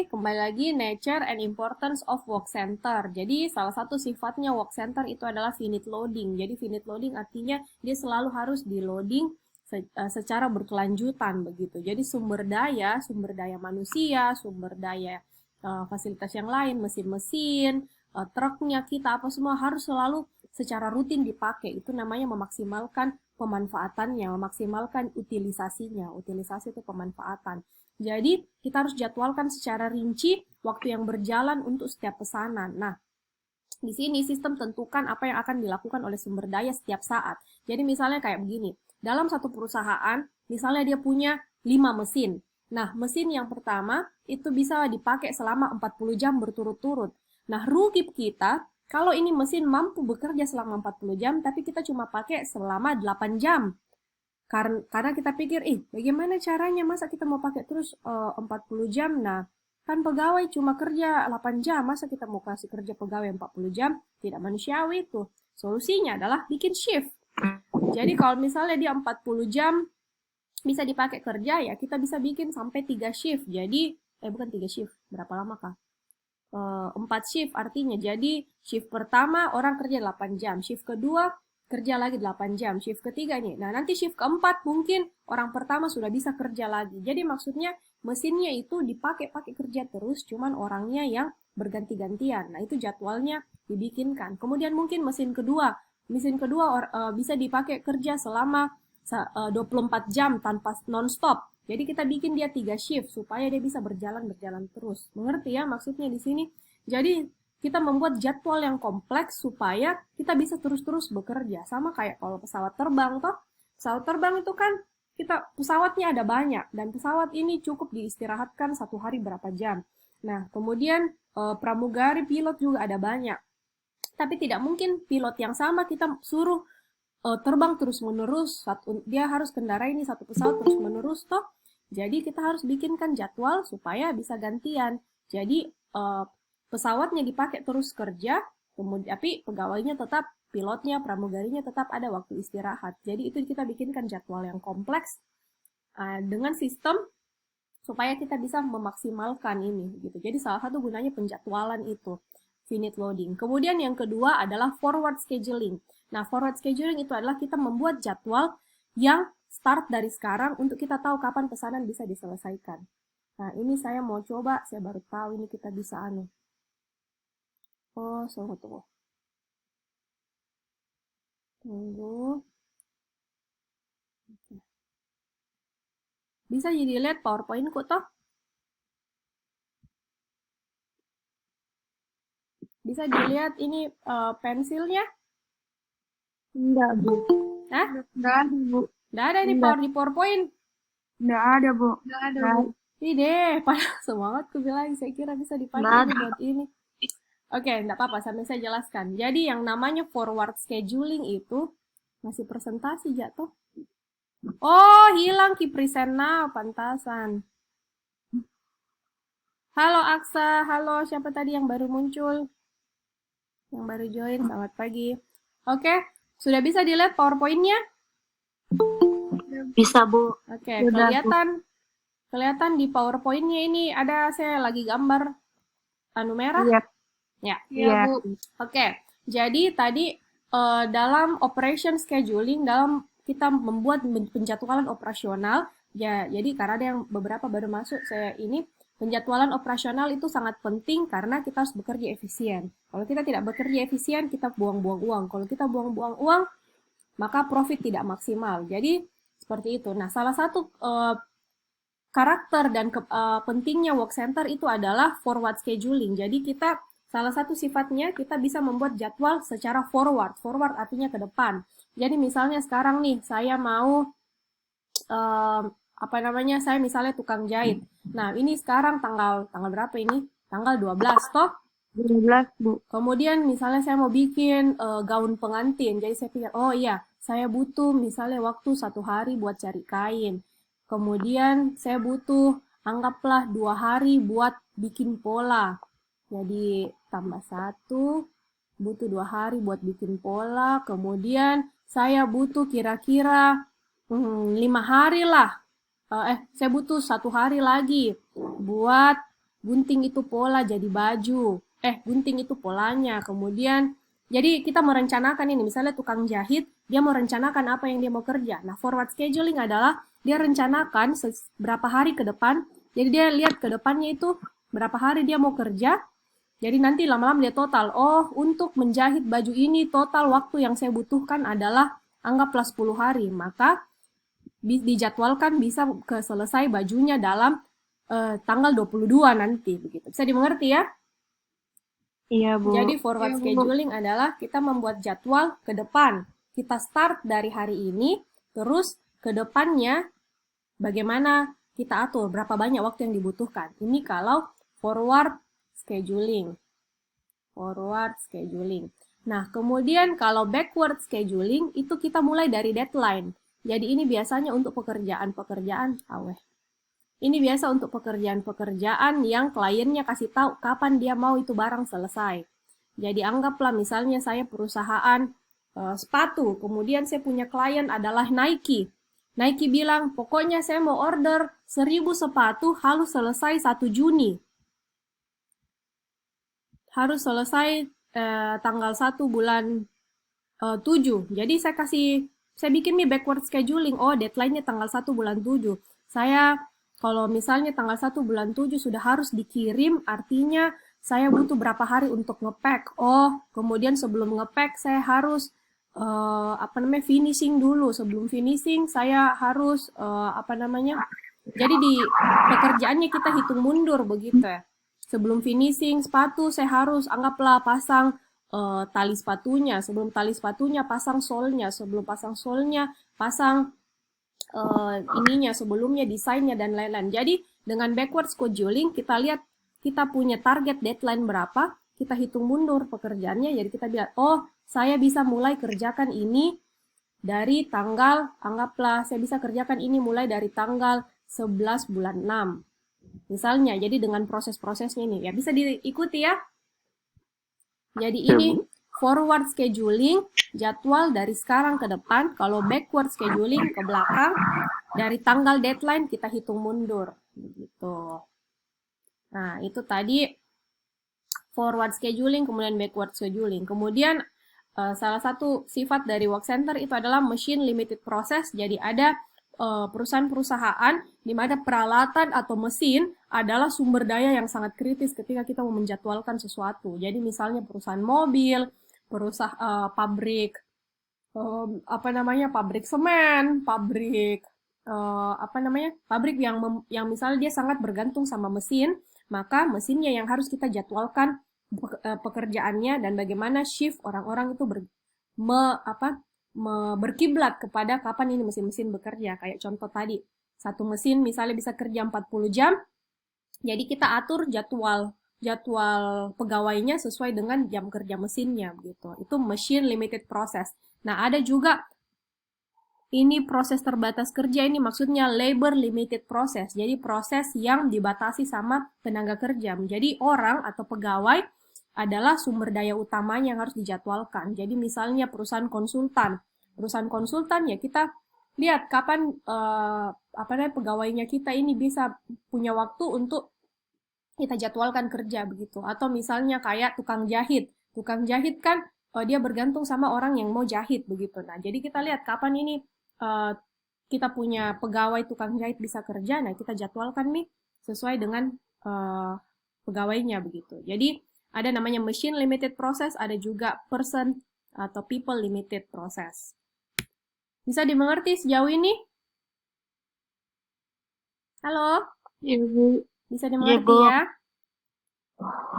kembali lagi nature and importance of work center. Jadi salah satu sifatnya work center itu adalah finite loading. Jadi finite loading artinya dia selalu harus di loading secara berkelanjutan begitu. Jadi sumber daya manusia, sumber daya fasilitas yang lain, mesin-mesin, truknya kita apa semua harus selalu secara rutin dipakai. Itu namanya memaksimalkan pemanfaatannya, memaksimalkan utilisasinya. Utilisasi itu pemanfaatan. Jadi kita harus jadwalkan secara rinci waktu yang berjalan untuk setiap pesanan. Nah, di sini sistem tentukan apa yang akan dilakukan oleh sumber daya setiap saat. Jadi misalnya kayak begini, dalam satu perusahaan, misalnya dia punya 5 mesin. Nah, mesin yang pertama itu bisa dipakai selama 40 jam berturut-turut. Nah, rugi kita kalau ini mesin mampu bekerja selama 40 jam, tapi kita cuma pakai selama 8 jam. Karena kita pikir, bagaimana caranya masa kita mau pakai terus 40 jam? Nah, kan pegawai cuma kerja 8 jam, masa kita mau kasih kerja pegawai 40 jam? Tidak manusiawi itu. Solusinya adalah bikin shift. Jadi kalau misalnya dia 40 jam bisa dipakai kerja, ya kita bisa bikin sampai 3 shift. Jadi, bukan 3 shift, berapa lama kah? 4 shift artinya. Jadi shift pertama orang kerja 8 jam, shift kedua kerja lagi 8 jam, shift ketiga nih. Nah, nanti shift keempat mungkin orang pertama sudah bisa kerja lagi. Jadi maksudnya mesinnya itu dipakai kerja terus, cuman orangnya yang berganti-gantian. Nah, itu jadwalnya dibikinkan. Kemudian mungkin mesin kedua bisa dipakai kerja selama 24 jam tanpa non-stop. Jadi kita bikin dia 3 shift supaya dia bisa berjalan terus. Mengerti ya maksudnya di sini? Jadi kita membuat jadwal yang kompleks supaya kita bisa terus-terus bekerja. Sama kayak kalau pesawat terbang toh. Pesawat terbang itu kan pesawatnya ada banyak dan pesawat ini cukup diistirahatkan 1 hari berapa jam. Nah, kemudian pramugari pilot juga ada banyak. Tapi tidak mungkin pilot yang sama kita suruh terbang terus-menerus, dia harus kendarai ini satu pesawat terus-menerus toh. Jadi kita harus bikinkan jadwal supaya bisa gantian. Jadi pesawatnya dipakai terus kerja, kemudian tapi pegawainya tetap, pilotnya, pramugarinya tetap ada waktu istirahat. Jadi itu kita bikinkan jadwal yang kompleks dengan sistem supaya kita bisa memaksimalkan ini gitu. Jadi salah satu gunanya penjadwalan itu finite loading. Kemudian yang kedua adalah forward scheduling. Nah, forward scheduling itu adalah kita membuat jadwal yang start dari sekarang untuk kita tahu kapan pesanan bisa diselesaikan. Nah, ini saya mau coba, saya baru tahu ini kita bisa tunggu. Bisa jadi lihat PowerPoint-ku toh? Bisa dilihat ini pensilnya? Enggak, Bu. Hah? Enggak ada, Bu. Enggak ada di PowerPoint? Enggak ada, Bu. Enggak ada, Bu. Deh, padahal semangat ku bilang, saya kira bisa dipakai buat ini. Oke, enggak apa-apa, sampai saya jelaskan. Jadi yang namanya forward scheduling itu masih presentasi jatuh. Oh, hilang ki present now, pantasan. Halo Aksa, halo siapa tadi yang baru muncul? Yang baru join, selamat pagi. Oke, sudah bisa dilihat PowerPoint-nya? Bisa, Bu. Oke, kelihatan di PowerPoint-nya ini ada saya lagi gambar merah? Iya. Ya. Iya, Bu. Oke, jadi tadi dalam operation scheduling, dalam kita membuat penjadwalan operasional, ya, jadi karena ada yang beberapa baru masuk, saya ini penjadwalan operasional itu sangat penting karena kita harus bekerja efisien. Kalau kita tidak bekerja efisien, kita buang-buang uang. Kalau kita buang-buang uang, maka profit tidak maksimal. Jadi seperti itu. Nah, salah satu karakter dan pentingnya work center itu adalah forward scheduling. Jadi kita salah satu sifatnya kita bisa membuat jadwal secara forward. Forward artinya ke depan. Jadi misalnya sekarang nih saya mau saya misalnya tukang jahit. Nah, ini sekarang tanggal berapa ini? Tanggal 12 toh? 12, Bu. Kemudian misalnya saya mau bikin gaun pengantin. Jadi saya pikir, oh iya, saya butuh misalnya waktu 1 hari buat cari kain. Kemudian saya butuh, anggaplah 2 hari buat bikin pola. Jadi tambah 1, butuh 2 hari buat bikin pola. Kemudian saya butuh kira-kira 5 hari lah. Saya butuh 1 hari lagi buat gunting itu pola jadi baju, gunting itu polanya, kemudian jadi kita merencanakan ini, misalnya tukang jahit, dia mau rencanakan apa yang dia mau kerja. Nah, forward scheduling adalah dia rencanakan berapa hari ke depan, jadi dia lihat ke depannya itu berapa hari dia mau kerja, jadi nanti lama-lama dia total, oh untuk menjahit baju ini total waktu yang saya butuhkan adalah anggaplah 10 hari, maka dijadwalkan bisa selesai bajunya dalam tanggal 22 nanti, begitu. Bisa dimengerti ya? Iya, Bu. Jadi forward scheduling adalah kita membuat jadwal ke depan. Kita start dari hari ini, terus ke depannya bagaimana kita atur, berapa banyak waktu yang dibutuhkan. Ini kalau forward scheduling. Forward scheduling. Nah, kemudian kalau backward scheduling, itu kita mulai dari deadline. Jadi ini biasanya untuk pekerjaan-pekerjaan Ini biasa untuk pekerjaan-pekerjaan yang kliennya kasih tahu kapan dia mau itu barang selesai. Jadi anggaplah misalnya saya perusahaan sepatu, kemudian saya punya klien adalah Nike. Nike bilang, pokoknya saya mau order 1000 sepatu harus selesai 1 Juni. Harus selesai tanggal 1 bulan 7. Jadi saya bikin nih backward scheduling. Oh, deadline-nya tanggal 1 bulan 7. Kalau misalnya tanggal 1 bulan 7 sudah harus dikirim, artinya saya butuh berapa hari untuk nge-pack. Oh, kemudian sebelum nge-pack saya harus finishing dulu. Sebelum finishing saya harus jadi di pekerjaannya kita hitung mundur begitu ya. Sebelum finishing sepatu saya harus anggaplah pasang tali sepatunya. Sebelum tali sepatunya pasang solnya. Sebelum pasang solnya pasang sebelumnya desainnya dan lain-lain. Jadi dengan backward scheduling kita lihat kita punya target deadline berapa, kita hitung mundur pekerjaannya, jadi kita bilang, oh saya bisa mulai kerjakan ini dari tanggal, anggaplah saya bisa kerjakan ini mulai dari tanggal 11 bulan 6. Misalnya, jadi dengan proses-prosesnya ini, ya bisa diikuti ya. Jadi ini forward scheduling, jadwal dari sekarang ke depan. Kalau backward scheduling ke belakang, dari tanggal deadline kita hitung mundur. Begitu. Nah, itu tadi forward scheduling, kemudian backward scheduling. Kemudian salah satu sifat dari work center itu adalah machine limited process. Jadi ada perusahaan-perusahaan di mana peralatan atau mesin adalah sumber daya yang sangat kritis ketika kita mau menjadwalkan sesuatu. Jadi misalnya perusahaan mobil, pabrik pabrik semen, pabrik pabrik yang misalnya dia sangat bergantung sama mesin, maka mesinnya yang harus kita jadwalkan pekerjaannya dan bagaimana shift orang-orang itu berkiblat kepada kapan ini mesin-mesin bekerja. Kayak contoh tadi, satu mesin misalnya bisa kerja 40 jam, jadi kita atur jadwal pegawainya sesuai dengan jam kerja mesinnya gitu. Itu machine limited process. Nah, ada juga ini proses terbatas kerja, ini maksudnya labor limited process. Jadi proses yang dibatasi sama tenaga kerja. Jadi orang atau pegawai adalah sumber daya utamanya yang harus dijadwalkan. Jadi misalnya perusahaan konsultan. Perusahaan konsultan ya kita lihat kapan pegawainya kita ini bisa punya waktu untuk kita jadwalkan kerja begitu. Atau misalnya kayak tukang jahit. Tukang jahit kan dia bergantung sama orang yang mau jahit begitu. Nah, jadi kita lihat kapan ini kita punya pegawai tukang jahit bisa kerja, nah kita jadwalkan nih sesuai dengan pegawainya begitu. Jadi ada namanya machine limited process, ada juga person atau people limited process. Bisa dimengerti sejauh ini? Halo? Iya, Bu. Bisa dimengerti ya?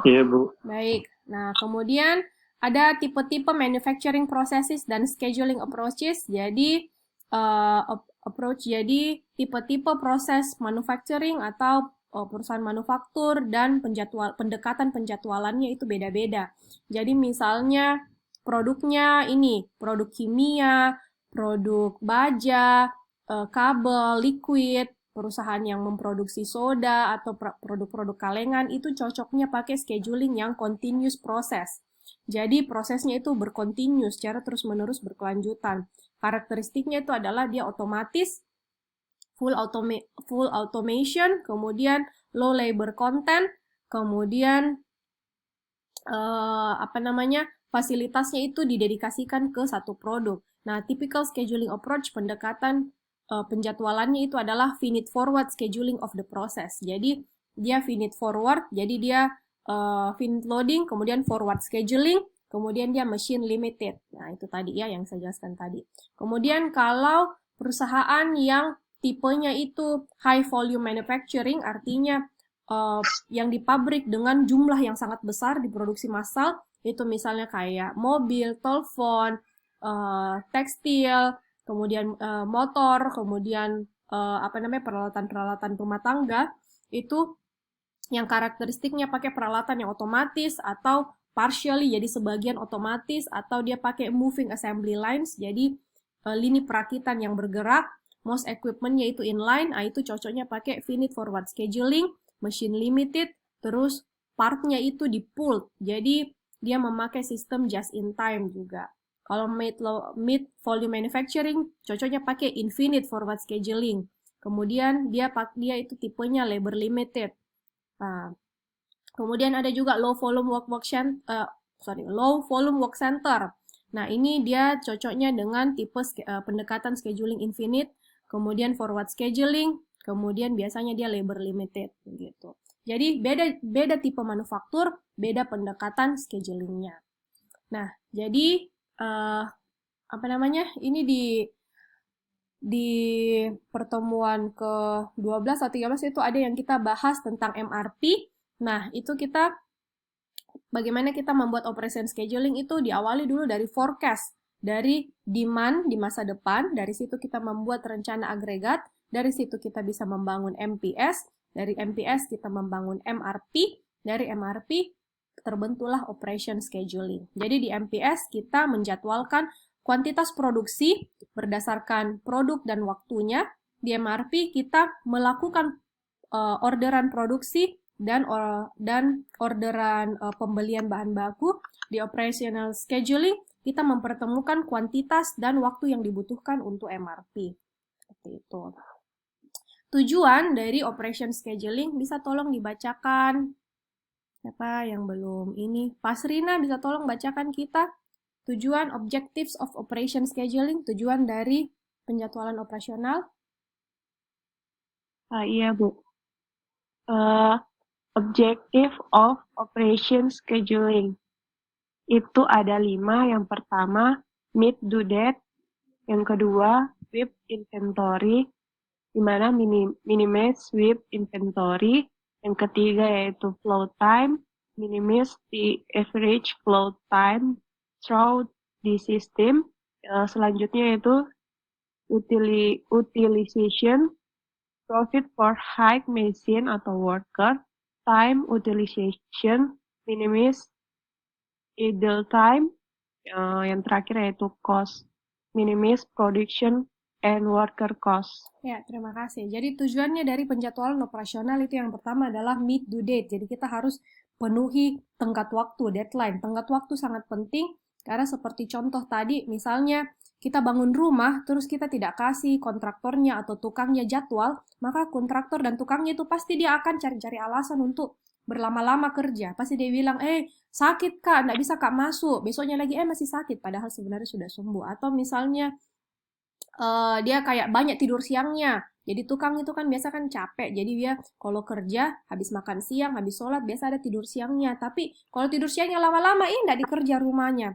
Iya, Bu. Baik. Nah, kemudian ada tipe-tipe manufacturing processes dan scheduling approaches. Jadi jadi tipe-tipe proses manufacturing atau perusahaan manufaktur dan pendekatan penjadwalannya itu beda-beda. Jadi misalnya produknya ini produk kimia, produk baja, kabel, liquid, perusahaan yang memproduksi soda atau produk-produk kalengan itu cocoknya pakai scheduling yang continuous process. Jadi prosesnya itu berkontinus, secara terus-menerus berkelanjutan. Karakteristiknya itu adalah dia otomatis, full automation, kemudian low labor content, kemudian fasilitasnya itu didedikasikan ke satu produk. Nah, typical scheduling approach, pendekatan penjadwalannya itu adalah finite forward scheduling of the process. Jadi dia finite forward, jadi dia finite loading, kemudian forward scheduling, kemudian dia machine limited. Nah, itu tadi ya yang saya jelaskan tadi. Kemudian kalau perusahaan yang tipenya itu high volume manufacturing, artinya yang di pabrik dengan jumlah yang sangat besar diproduksi massal, itu misalnya kayak mobil, telepon, tekstil, kemudian motor, kemudian peralatan-peralatan rumah tangga, itu yang karakteristiknya pakai peralatan yang otomatis atau partially jadi sebagian otomatis, atau dia pakai moving assembly lines, jadi lini perakitan yang bergerak, most equipment-nya itu inline, itu cocoknya pakai finite forward scheduling, machine limited, terus part-nya itu di pooled, jadi dia memakai sistem just in time juga. Kalau mid volume manufacturing, cocoknya pakai infinite forward scheduling. Kemudian dia itu tipenya labor limited. Nah, kemudian ada juga low volume work center. Nah, ini dia cocoknya dengan tipe pendekatan scheduling infinite, kemudian forward scheduling, kemudian biasanya dia labor limited gitu. Jadi beda tipe manufaktur, beda pendekatan schedulingnya. Nah, jadi ini di pertemuan ke-12 atau 13 itu ada yang kita bahas tentang MRP. Nah, itu bagaimana kita membuat operation scheduling itu diawali dulu dari forecast, dari demand di masa depan, dari situ kita membuat rencana agregat, dari situ kita bisa membangun MPS, dari MPS kita membangun MRP, dari MRP terbentuklah operation scheduling. Jadi di MPS kita menjadwalkan kuantitas produksi berdasarkan produk dan waktunya. Di MRP kita melakukan orderan produksi dan orderan pembelian bahan baku. Di operational scheduling kita mempertemukan kuantitas dan waktu yang dibutuhkan untuk MRP. Seperti itu. Tujuan dari operation scheduling bisa tolong dibacakan. Siapa yang belum ini? Pasrina bisa tolong bacakan kita. Tujuan objectives of operation scheduling, tujuan dari penjadwalan operasional. Iya, Bu. Objective of operation scheduling. Itu ada 5. Yang pertama, meet due date. Yang kedua, WIP inventory, di mana minimize WIP inventory. Yang ketiga yaitu flow time, minimize the average flow time through the system. Selanjutnya yaitu utilization, profit per high machine atau worker, time utilization, minimize idle time. Yang terakhir yaitu cost, minimize production and worker cost. Ya, terima kasih. Jadi tujuannya dari penjadwalan operasional itu yang pertama adalah meet due date. Jadi kita harus penuhi tenggat waktu, deadline. Tenggat waktu sangat penting karena seperti contoh tadi, misalnya kita bangun rumah, terus kita tidak kasih kontraktornya atau tukangnya jadwal, maka kontraktor dan tukangnya itu pasti dia akan cari-cari alasan untuk berlama-lama kerja. Pasti dia bilang, sakit kak, nggak bisa kak masuk. Besoknya lagi, masih sakit, padahal sebenarnya sudah sembuh. Atau misalnya, dia kayak banyak tidur siangnya. Jadi tukang itu kan biasa kan capek. Jadi dia kalau kerja, habis makan siang, habis sholat, biasa ada tidur siangnya. Tapi kalau tidur siangnya lama-lama, nggak dikerja rumahnya.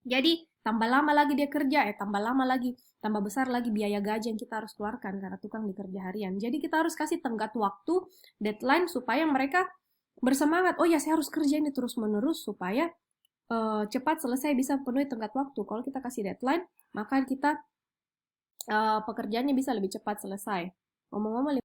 Jadi tambah lama lagi dia kerja, tambah lama lagi, tambah besar lagi biaya gaji yang kita harus keluarkan karena tukang dikerja harian. Jadi kita harus kasih tenggat waktu, deadline supaya mereka bersemangat. Oh ya, saya harus kerja ini terus-menerus supaya cepat selesai bisa penuhi tenggat waktu. Kalau kita kasih deadline, maka kita pekerjaannya bisa lebih cepat selesai. Ngomong-ngomong